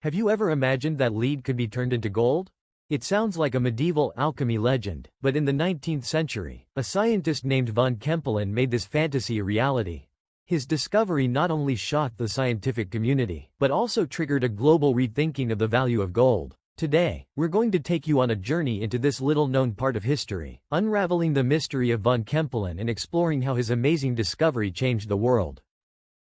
Have you ever imagined that lead could be turned into gold? It sounds like a medieval alchemy legend, but in the 19th century, a scientist named von Kempelen made this fantasy a reality. His discovery not only shocked the scientific community, but also triggered a global rethinking of the value of gold. Today, we're going to take you on a journey into this little-known part of history, unraveling the mystery of von Kempelen and exploring how his amazing discovery changed the world.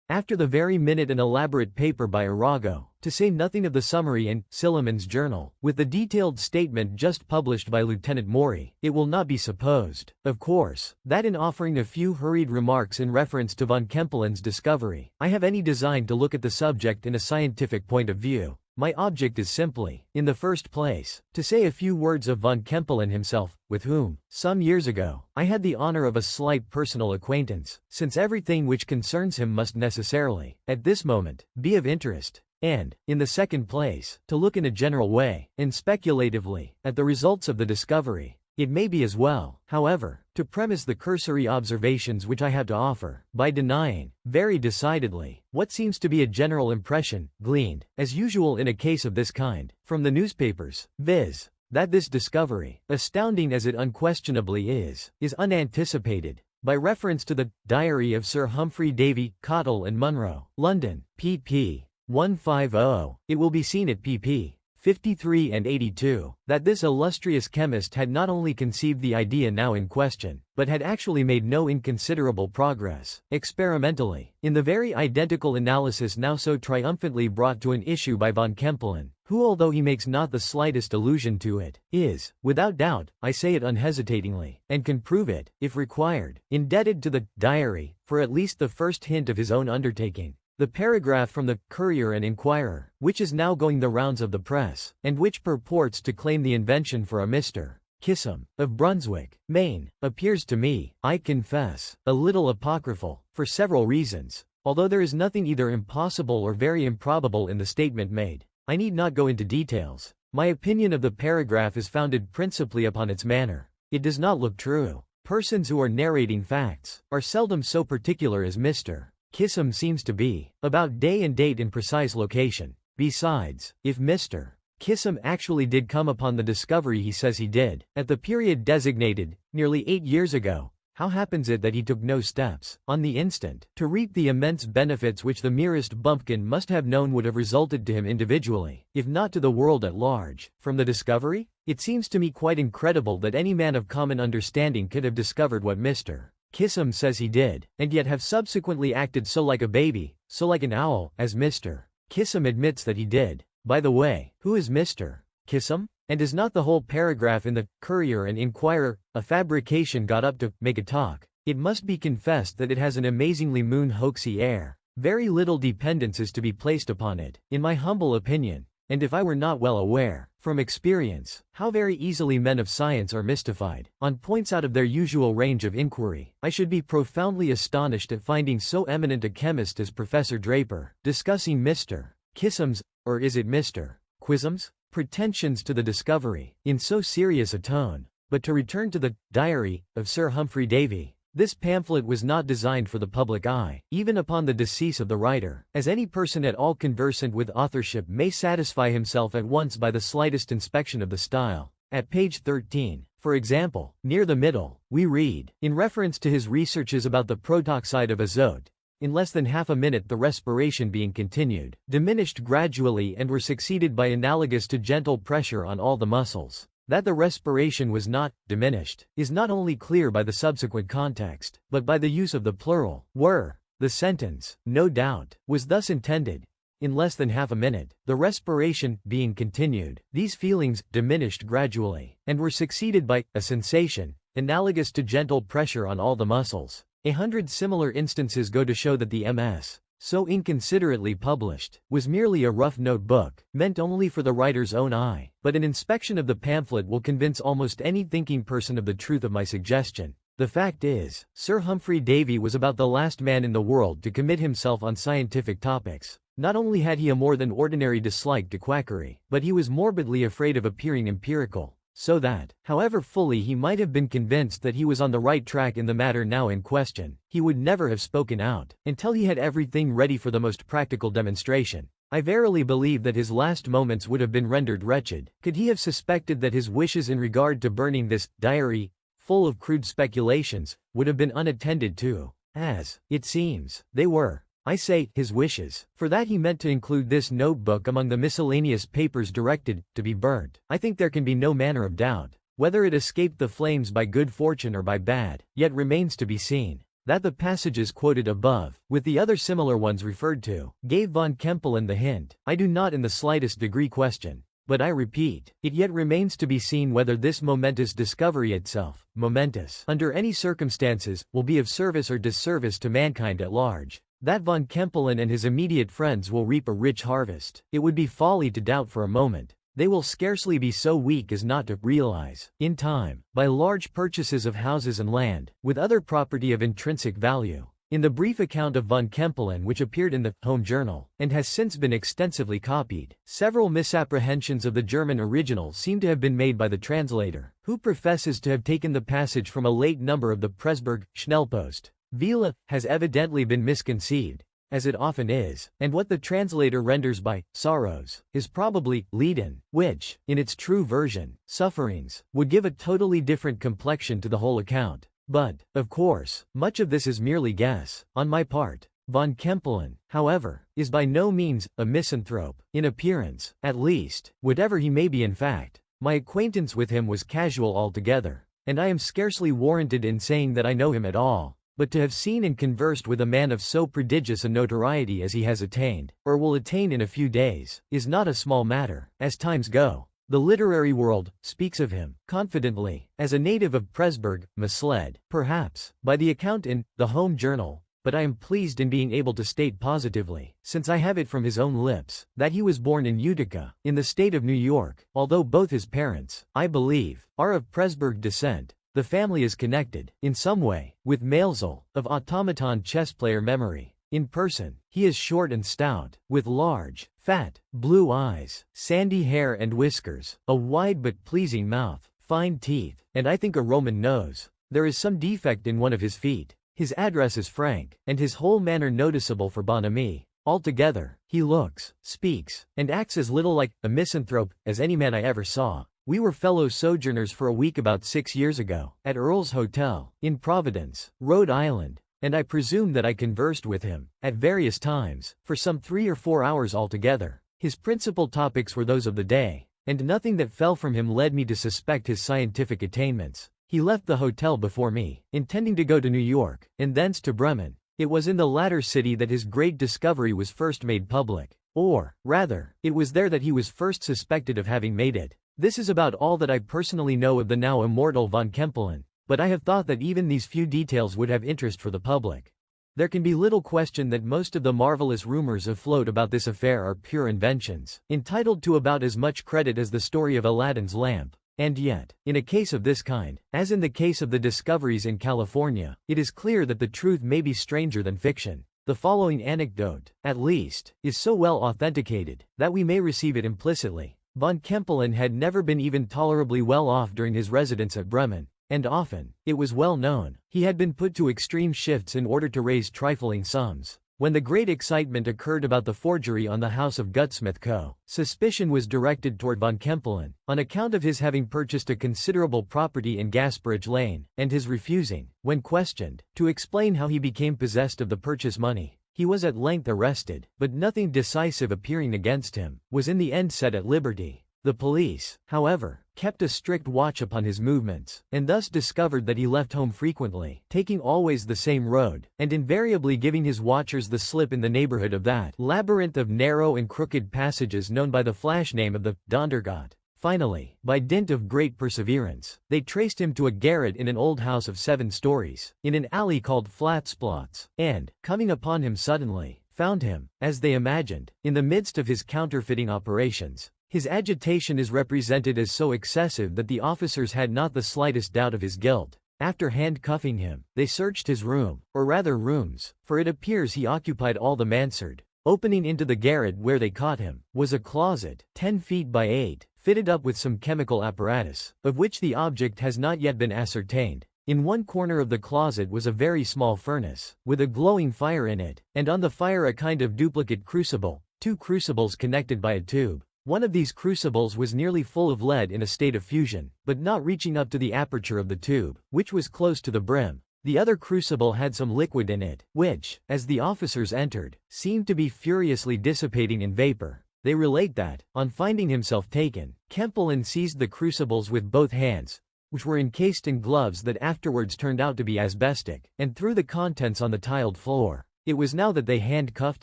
After the very minute and elaborate paper by Arago, to say nothing of the summary in Silliman's journal, with the detailed statement just published by Lieutenant Maury, it will not be supposed, of course, that in offering a few hurried remarks in reference to von Kempelen's discovery, I have any design to look at the subject in a scientific point of view. My object is simply, in the first place, to say a few words of von Kempelen himself, with whom, some years ago, I had the honor of a slight personal acquaintance, since everything which concerns him must necessarily, at this moment, be of interest, and, in the second place, to look in a general way, and speculatively, at the results of the discovery. It may be as well, however, to premise the cursory observations which I have to offer, by denying, very decidedly, what seems to be a general impression, gleaned, as usual in a case of this kind, from the newspapers, viz., that this discovery, astounding as it unquestionably is unanticipated. By reference to the Diary of Sir Humphry Davy, Cottle and Munro, London, pp. 150, it will be seen at pp. 53 and 82, that this illustrious chemist had not only conceived the idea now in question, but had actually made no inconsiderable progress, experimentally, in the very identical analysis now so triumphantly brought to an issue by von Kempelen, who, although he makes not the slightest allusion to it, is, without doubt, I say it unhesitatingly, and can prove it, if required, indebted to the Diary, for at least the first hint of his own undertaking. The paragraph from the Courier and Inquirer, which is now going the rounds of the press, and which purports to claim the invention for a Mr. Kissam, of Brunswick, Maine, appears to me, I confess, a little apocryphal, for several reasons. Although there is nothing either impossible or very improbable in the statement made, I need not go into details. My opinion of the paragraph is founded principally upon its manner. It does not look true. Persons who are narrating facts are seldom so particular as Mr. Kissam seems to be, about day and date and precise location. Besides, if Mr. Kissam actually did come upon the discovery he says he did, at the period designated, nearly 8 years ago, how happens it that he took no steps, on the instant, to reap the immense benefits which the merest bumpkin must have known would have resulted to him individually, if not to the world at large, from the discovery? It seems to me quite incredible that any man of common understanding could have discovered what Mr. Kissam says he did, and yet have subsequently acted so like a baby, so like an owl, as Mr. Kissam admits that he did. By the way, who is Mr. Kissam? And is not the whole paragraph in the Courier and Inquirer a fabrication got up to make a talk? It must be confessed that it has an amazingly moon-hoaxy air. Very little dependence is to be placed upon it, in my humble opinion, and if I were not well aware, from experience, how very easily men of science are mystified, on points out of their usual range of inquiry, I should be profoundly astonished at finding so eminent a chemist as Professor Draper, discussing Mr. Kissam's, or is it Mr. Quizam's, pretensions to the discovery, in so serious a tone. But to return to the Diary of Sir Humphry Davy. This pamphlet was not designed for the public eye, even upon the decease of the writer, as any person at all conversant with authorship may satisfy himself at once by the slightest inspection of the style. At page 13, for example, near the middle, we read, in reference to his researches about the protoxide of azote, in less than half a minute the respiration being continued, diminished gradually and were succeeded by analogous to gentle pressure on all the muscles. That the respiration was not diminished is not only clear by the subsequent context, but by the use of the plural, were. The sentence, no doubt, was thus intended. In less than half a minute, the respiration being continued, these feelings diminished gradually, and were succeeded by a sensation, analogous to gentle pressure on all the muscles. 100 similar instances go to show that the MS, so inconsiderately published, was merely a rough notebook, meant only for the writer's own eye, but an inspection of the pamphlet will convince almost any thinking person of the truth of my suggestion. The fact is, Sir Humphry Davy was about the last man in the world to commit himself on scientific topics. Not only had he a more than ordinary dislike to quackery, but he was morbidly afraid of appearing empirical. So that, however fully he might have been convinced that he was on the right track in the matter now in question, he would never have spoken out, until he had everything ready for the most practical demonstration. I verily believe that his last moments would have been rendered wretched, could he have suspected that his wishes in regard to burning this diary, full of crude speculations, would have been unattended to, as, it seems, they were. I say, his wishes, for that he meant to include this notebook among the miscellaneous papers directed to be burnt. I think there can be no manner of doubt. Whether it escaped the flames by good fortune or by bad, yet remains to be seen. That the passages quoted above, with the other similar ones referred to, gave von Kempelen the hint, I do not in the slightest degree question. But I repeat, it yet remains to be seen whether this momentous discovery itself, momentous, under any circumstances, will be of service or disservice to mankind at large. That von Kempelen and his immediate friends will reap a rich harvest, it would be folly to doubt for a moment. They will scarcely be so weak as not to realize, in time, by large purchases of houses and land, with other property of intrinsic value. In the brief account of von Kempelen which appeared in the Home Journal, and has since been extensively copied, several misapprehensions of the German original seem to have been made by the translator, who professes to have taken the passage from a late number of the Pressburg Schnellpost. Vila has evidently been misconceived, as it often is, and what the translator renders by sorrows is probably leiden, which, in its true version, sufferings, would give a totally different complexion to the whole account. But, of course, much of this is merely guess, on my part. Von Kempelen, however, is by no means a misanthrope, in appearance, at least, whatever he may be in fact. My acquaintance with him was casual altogether, and I am scarcely warranted in saying that I know him at all. But to have seen and conversed with a man of so prodigious a notoriety as he has attained, or will attain in a few days, is not a small matter. As times go, the literary world speaks of him, confidently, as a native of Pressburg, misled, perhaps, by the account in the Home Journal, but I am pleased in being able to state positively, since I have it from his own lips, that he was born in Utica, in the state of New York, although both his parents, I believe, are of Pressburg descent. The family is connected, in some way, with Maelzel, of automaton chess player memory. In person, he is short and stout, with large, fat, blue eyes, sandy hair and whiskers, a wide but pleasing mouth, fine teeth, and I think a Roman nose. There is some defect in one of his feet. His address is frank, and his whole manner noticeable for bonhomie. Altogether, he looks, speaks, and acts as little like a misanthrope as any man I ever saw. We were fellow sojourners for a week about 6 years ago, at Earl's Hotel, in Providence, Rhode Island, and I presume that I conversed with him, at various times, for some 3 or 4 hours altogether. His principal topics were those of the day, and nothing that fell from him led me to suspect his scientific attainments. He left the hotel before me, intending to go to New York, and thence to Bremen. It was in the latter city that his great discovery was first made public, or, rather, it was there that he was first suspected of having made it. This is about all that I personally know of the now immortal von Kempelen, but I have thought that even these few details would have interest for the public. There can be little question that most of the marvelous rumors afloat about this affair are pure inventions, entitled to about as much credit as the story of Aladdin's lamp. And yet, in a case of this kind, as in the case of the discoveries in California, it is clear that the truth may be stranger than fiction. The following anecdote, at least, is so well authenticated, that we may receive it implicitly. Von Kempelen had never been even tolerably well off during his residence at Bremen, and often, it was well known, he had been put to extreme shifts in order to raise trifling sums. When the great excitement occurred about the forgery on the house of Gutsmith Co., suspicion was directed toward von Kempelen, on account of his having purchased a considerable property in Gasperidge Lane, and his refusing, when questioned, to explain how he became possessed of the purchase money. He was at length arrested, but nothing decisive appearing against him, was in the end set at liberty. The police, however, kept a strict watch upon his movements, and thus discovered that he left home frequently, taking always the same road, and invariably giving his watchers the slip in the neighborhood of that labyrinth of narrow and crooked passages known by the flash name of the Dondergat. Finally, by dint of great perseverance, they traced him to a garret in an old house of 7 stories, in an alley called Flatsplots, and, coming upon him suddenly, found him, as they imagined, in the midst of his counterfeiting operations. His agitation is represented as so excessive that the officers had not the slightest doubt of his guilt. After handcuffing him, they searched his room, or rather rooms, for it appears he occupied all the mansard. Opening into the garret where they caught him, was a closet, 10 feet by 8, fitted up with some chemical apparatus, of which the object has not yet been ascertained. In one corner of the closet was a very small furnace, with a glowing fire in it, and on the fire a kind of duplicate crucible, two crucibles connected by a tube. One of these crucibles was nearly full of lead in a state of fusion, but not reaching up to the aperture of the tube, which was close to the brim. The other crucible had some liquid in it, which, as the officers entered, seemed to be furiously dissipating in vapor. They relate that, on finding himself taken, Kempelen seized the crucibles with both hands, which were encased in gloves that afterwards turned out to be asbestic, and threw the contents on the tiled floor. It was now that they handcuffed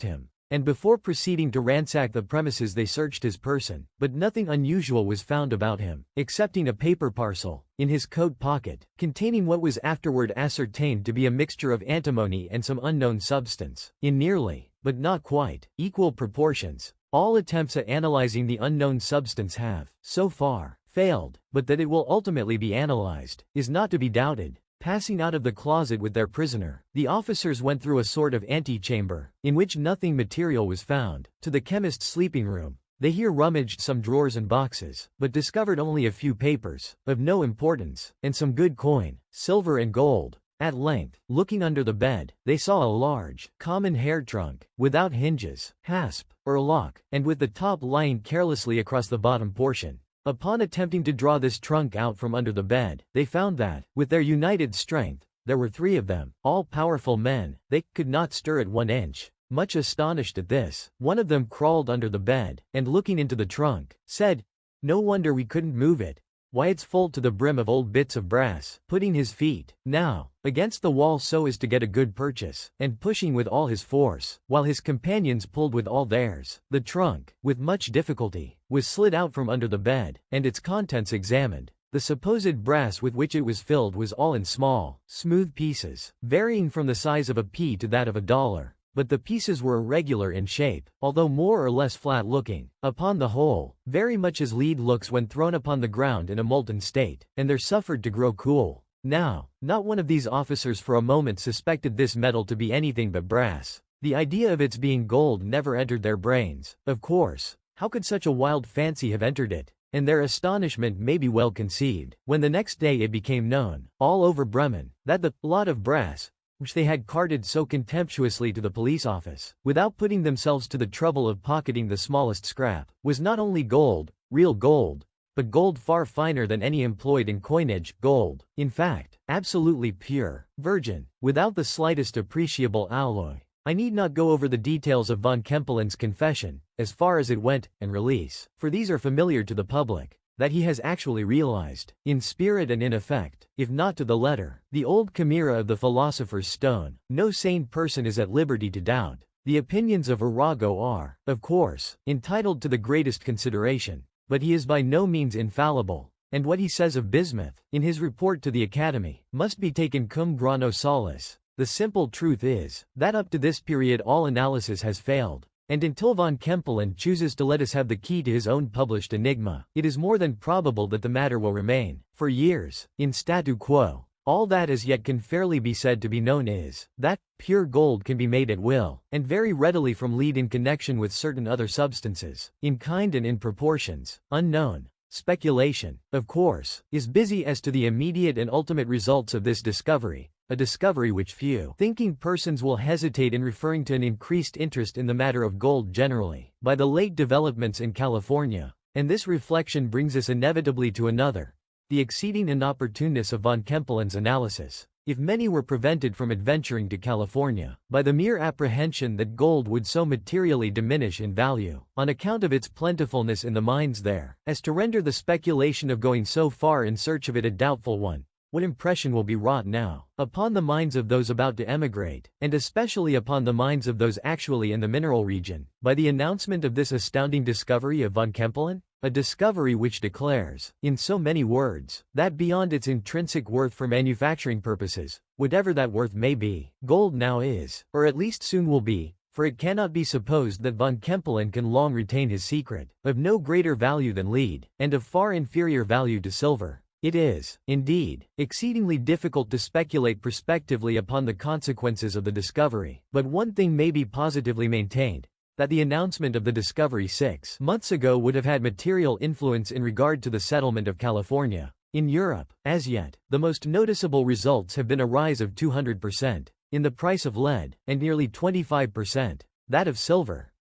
him, and before proceeding to ransack the premises they searched his person, but nothing unusual was found about him, excepting a paper parcel, in his coat pocket, containing what was afterward ascertained to be a mixture of antimony and some unknown substance, in nearly, but not quite, equal proportions. All attempts at analyzing the unknown substance have, so far, failed, but that it will ultimately be analyzed, is not to be doubted. Passing out of the closet with their prisoner, the officers went through a sort of antechamber, in which nothing material was found, to the chemist's sleeping room. They here rummaged some drawers and boxes, but discovered only a few papers, of no importance, and some good coin, silver and gold. At length, looking under the bed, they saw a large, common hair trunk, without hinges, hasp, or lock, and with the top lying carelessly across the bottom portion. Upon attempting to draw this trunk out from under the bed, they found that, with their united strength, there were 3 of them, all powerful men. They could not stir it 1 inch. Much astonished at this, one of them crawled under the bed, and looking into the trunk, said, "No wonder we couldn't move it. Why, it's full to the brim of old bits of brass," putting his feet, now, against the wall so as to get a good purchase, and pushing with all his force, while his companions pulled with all theirs. The trunk, with much difficulty, was slid out from under the bed, and its contents examined. The supposed brass with which it was filled was all in small, smooth pieces, varying from the size of a pea to that of a dollar. But the pieces were irregular in shape, although more or less flat-looking, upon the whole, very much as lead looks when thrown upon the ground in a molten state, and they're suffered to grow cool. Now, not one of these officers for a moment suspected this metal to be anything but brass. The idea of its being gold never entered their brains, of course. How could such a wild fancy have entered it? And their astonishment may be well conceived, when the next day it became known, all over Bremen, that the lot of brass, which they had carted so contemptuously to the police office, without putting themselves to the trouble of pocketing the smallest scrap, was not only gold, real gold, but gold far finer than any employed in coinage, gold, in fact, absolutely pure, virgin, without the slightest appreciable alloy. I need not go over the details of von Kempelen's confession, as far as it went, and release, for these are familiar to the public. That he has actually realized, in spirit and in effect, if not to the letter, the old chimera of the philosopher's stone. No sane person is at liberty to doubt. The opinions of Arago are, of course, entitled to the greatest consideration, but he is by no means infallible, and what he says of bismuth, in his report to the Academy, must be taken cum grano salis. The simple truth is, that up to this period all analysis has failed. And until von Kempelen chooses to let us have the key to his own published enigma, it is more than probable that the matter will remain, for years, in statu quo. All that as yet can fairly be said to be known is, that, pure gold can be made at will, and very readily from lead in connection with certain other substances, in kind and in proportions, unknown. Speculation, of course, is busy as to the immediate and ultimate results of this discovery, a discovery which few thinking persons will hesitate in referring to an increased interest in the matter of gold generally, by the late developments in California. And this reflection brings us inevitably to another, the exceeding inopportuneness of von Kempelen's analysis. If many were prevented from adventuring to California, by the mere apprehension that gold would so materially diminish in value, on account of its plentifulness in the mines there, as to render the speculation of going so far in search of it a doubtful one, what impression will be wrought now, upon the minds of those about to emigrate, and especially upon the minds of those actually in the mineral region, by the announcement of this astounding discovery of von Kempelen? A discovery which declares, in so many words, that beyond its intrinsic worth for manufacturing purposes, whatever that worth may be, gold now is, or at least soon will be, for it cannot be supposed that von Kempelen can long retain his secret, of no greater value than lead, and of far inferior value to silver. It is, indeed, exceedingly difficult to speculate prospectively upon the consequences of the discovery, but one thing may be positively maintained, that the announcement of the discovery 6 months ago would have had material influence in regard to the settlement of California. In Europe, as yet, the most noticeable results have been a rise of 200% in the price of lead, and nearly 25% that of silver.